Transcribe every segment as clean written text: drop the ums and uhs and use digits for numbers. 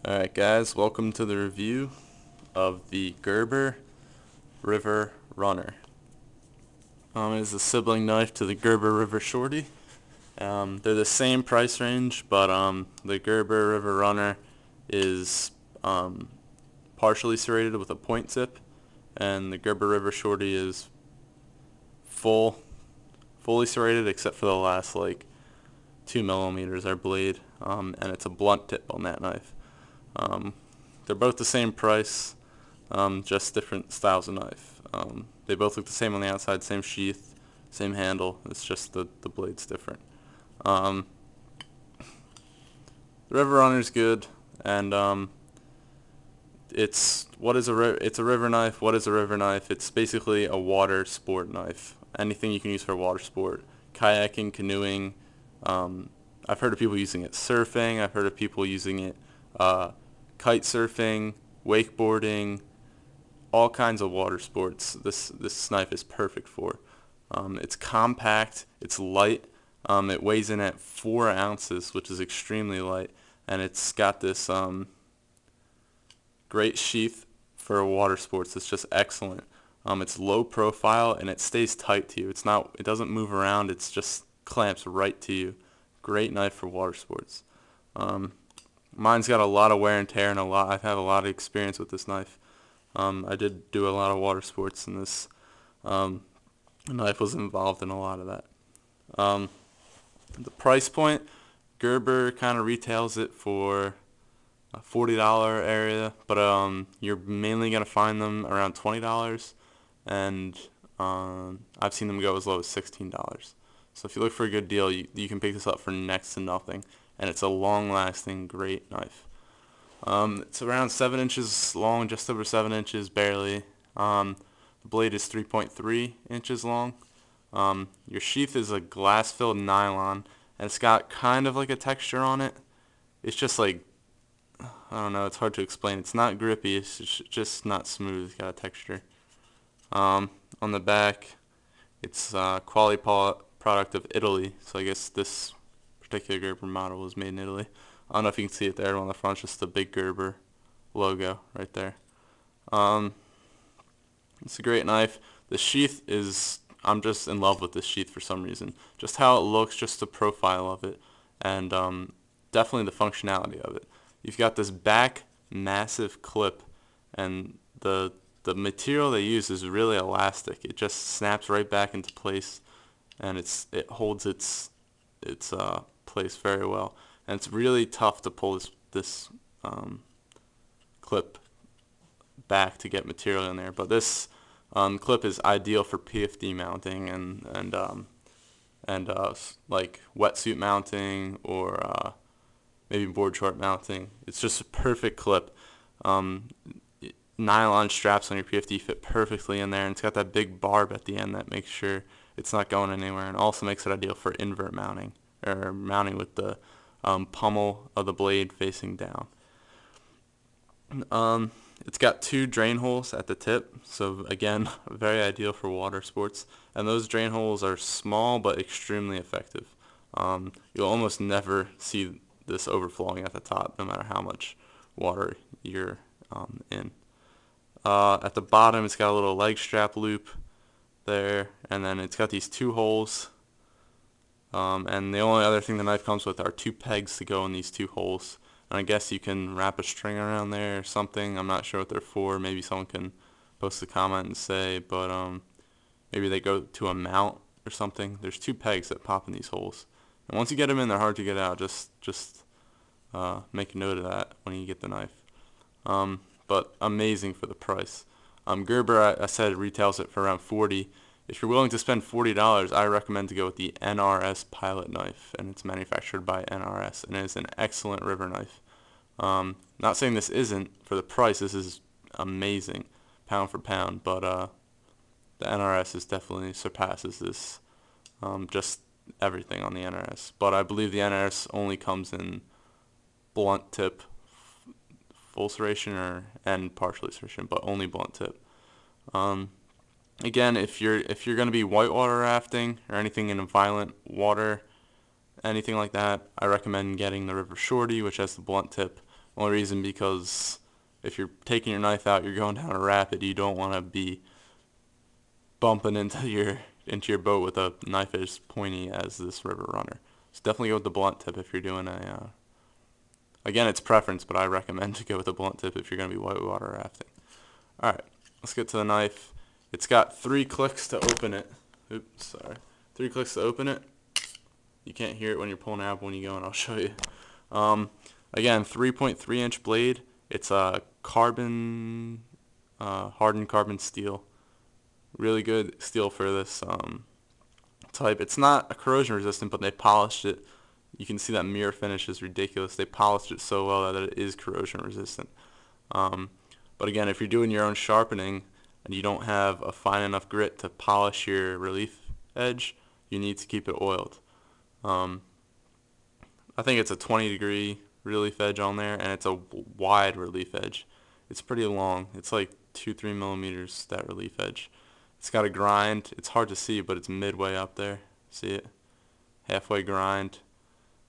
Alright guys, welcome to the review of the Gerber River Runner. It is a sibling knife to the Gerber River Shorty. They're the same price range, but the Gerber River Runner is partially serrated with a point tip, and the Gerber River Shorty is fully serrated except for the last like 2 millimeters our blade, and it's a blunt tip on that knife. They're both the same price, just different styles of knife. They both look the same on the outside, same sheath, same handle. It's just the blade's different. Um, the River Runner's good, and it's a river knife. What is a river knife? It's basically a water sport knife. Anything you can use for a water sport, kayaking, canoeing. I've heard of people using it surfing. I've heard of people using it kite surfing, wakeboarding, all kinds of water sports. This knife is perfect for. It's compact. It's light. It weighs in at 4 ounces, which is extremely light, and it's got this great sheath for water sports. It's just excellent. It's low profile and it stays tight to you. It doesn't move around. It's just clamps right to you. Great knife for water sports. Mine's got a lot of wear and tear, and I've had a lot of experience with this knife. I did do a lot of water sports, and this knife was involved in a lot of that. The price point, Gerber kind of retails it for a $40 area, but you're mainly going to find them around $20, and I've seen them go as low as $16. So if you look for a good deal, you can pick this up for next to nothing, and it's a long-lasting, great knife. It's around 7 inches long, just over 7 inches, barely. The blade is 3.3 inches long. Your sheath is a glass-filled nylon, and it's got kind of like a texture on it. It's just like, I don't know, it's hard to explain. It's not grippy, it's just not smooth. It's got a texture. On the back, it's a quality product of Italy, so I guess this particular Gerber model was made in Italy. I don't know if you can see it there on the front, just the big Gerber logo right there. It's a great knife. The sheath I'm just in love with this sheath for some reason. Just how it looks, just the profile of it, and definitely the functionality of it. You've got this back massive clip, and the material they use is really elastic. It just snaps right back into place, and it holds its place very well. And it's really tough to pull this clip back to get material in there. But this clip is ideal for PFD mounting and like wetsuit mounting or maybe board short mounting. It's just a perfect clip. Nylon straps on your PFD fit perfectly in there, and it's got that big barb at the end that makes sure it's not going anywhere, and also makes it ideal for invert mounting, or mounting with the pommel of the blade facing down. It's got 2 drain holes at the tip, so again, very ideal for water sports. And those drain holes are small but extremely effective. You'll almost never see this overflowing at the top, no matter how much water you're in. At the bottom, it's got a little leg strap loop there, and then it's got these 2 holes. And the only other thing the knife comes with are 2 pegs to go in these 2 holes. And I guess you can wrap a string around there or something. I'm not sure what they're for. Maybe someone can post a comment and say, but maybe they go to a mount or something. There's 2 pegs that pop in these holes. And once you get them in, they're hard to get out. Just make a note of that when you get the knife. But amazing for the price. Gerber, I said, retails it for around $40. If you're willing to spend $40, I recommend to go with the NRS Pilot knife, and it's manufactured by NRS, and it is an excellent river knife. Not saying this isn't. For the price, this is amazing, pound for pound, but the NRS definitely surpasses this, just everything on the NRS. But I believe the NRS only comes in blunt tip, full serration, and partially serration, but only blunt tip. Again, if you're going to be whitewater rafting or anything in violent water, anything like that, I recommend getting the River Shorty, which has the blunt tip. Only reason because if you're taking your knife out, you're going down a rapid, you don't want to be bumping into your boat with a knife as pointy as this river runner. So definitely go with the blunt tip if you're doing again, it's preference, but I recommend to go with a blunt tip if you're going to be whitewater rafting. Alright, let's get to the knife. It's got 3 clicks to open it. Oops, sorry. 3 clicks to open it. You can't hear it when you're pulling out, but when you go in, I'll show you. Again, 3.3 inch blade. It's a carbon, hardened carbon steel. Really good steel for this type. It's not a corrosion resistant, but they polished it. You can see that mirror finish is ridiculous. They polished it so well that it is corrosion resistant. But again, if you're doing your own sharpening and you don't have a fine enough grit to polish your relief edge, you need to keep it oiled. I think it's a 20-degree relief edge on there, and it's a wide relief edge. It's pretty long. It's like 2-3 millimeters, that relief edge. It's got a grind. It's hard to see, but it's midway up there. See it? Halfway grind.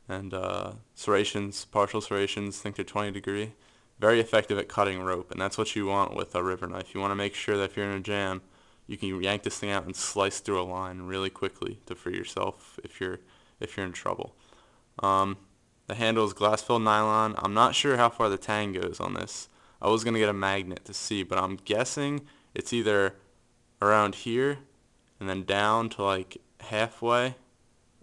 And serrations, partial serrations, I think they're 20 degree. Very effective at cutting rope, and that's what you want with a river knife. You want to make sure that if you're in a jam, you can yank this thing out and slice through a line really quickly to free yourself if you're in trouble. The handle is glass-filled nylon. I'm not sure how far the tang goes on this. I was going to get a magnet to see, but I'm guessing it's either around here and then down to like halfway,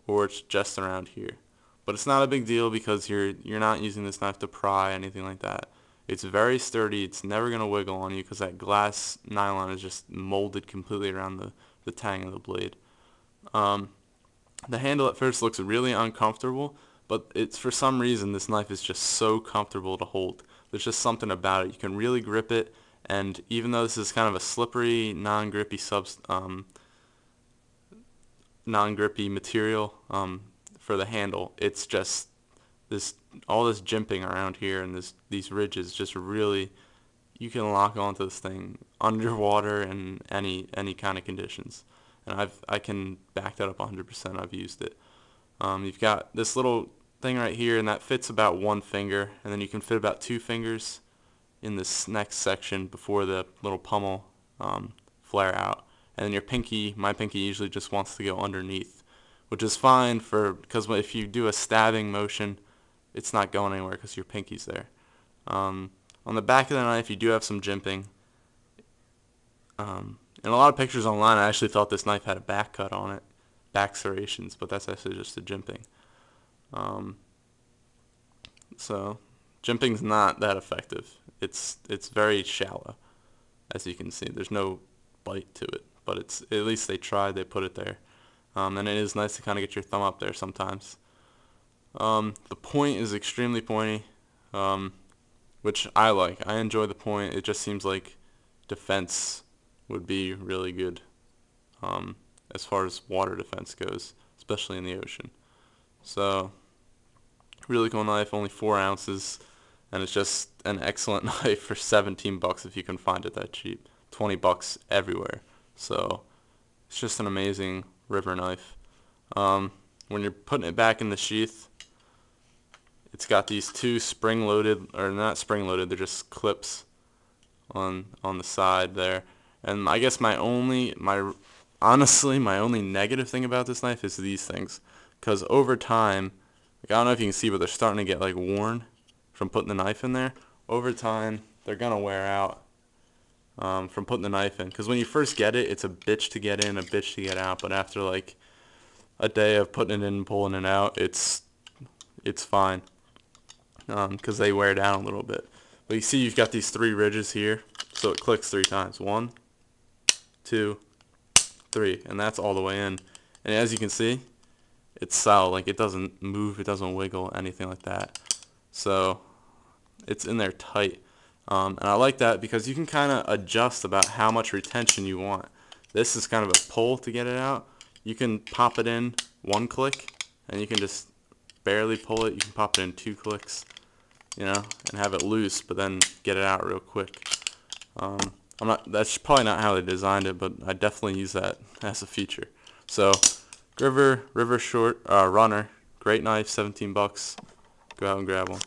or it's just around here. But it's not a big deal because you're not using this knife to pry, anything like that. It's very sturdy. It's never going to wiggle on you because that glass nylon is just molded completely around the tang of the blade. The handle at first looks really uncomfortable, but it's for some reason this knife is just so comfortable to hold. There's just something about it. You can really grip it, and even though this is kind of a slippery, non-grippy non-grippy material for the handle, it's just all this jimping around here and these ridges just really, you can lock onto this thing underwater in any kind of conditions. And I can back that up 100%. I've used it. You've got this little thing right here, and that fits about 1 finger, and then you can fit about 2 fingers in this next section before the little pummel flare out. And then your pinky, my pinky usually just wants to go underneath, which is fine because if you do a stabbing motion, it's not going anywhere because your pinky's there. On the back of the knife, you do have some jimping. In a lot of pictures online, I actually thought this knife had a back cut on it, back serrations, but that's actually just the jimping. So jimping's not that effective. It's very shallow, as you can see. There's no bite to it, but at least they tried. They put it there, and it is nice to kind of get your thumb up there sometimes. The point is extremely pointy, which I like. I enjoy the point. It just seems like defense would be really good as far as water defense goes, especially in the ocean. So, really cool knife, only 4 ounces, and it's just an excellent knife for 17 bucks if you can find it that cheap. 20 bucks everywhere. So, it's just an amazing river knife. When you're putting it back in the sheath, it's got these 2 spring-loaded, or not spring-loaded, they're just clips on the side there. And I guess honestly, my only negative thing about this knife is these things, because over time, I don't know if you can see, but they're starting to get like worn from putting the knife in there. Over time, they're gonna wear out from putting the knife in, because when you first get it, it's a bitch to get in, a bitch to get out, but after like a day of putting it in and pulling it out, it's fine, because they wear down a little bit. But you see you've got these 3 ridges here, so it clicks 3 times. 1, 2, 3, and that's all the way in. And as you can see, it's solid. Like, it doesn't move, it doesn't wiggle, anything like that. So it's in there tight. And I like that because you can kind of adjust about how much retention you want. This is kind of a pull to get it out. You can pop it in 1 click, and you can just barely pull it. You can pop it in 2 clicks, and have it loose, but then get it out real quick. That's probably not how they designed it, but I definitely use that as a feature. So, River Short Runner, great knife, 17 bucks. Go out and grab one.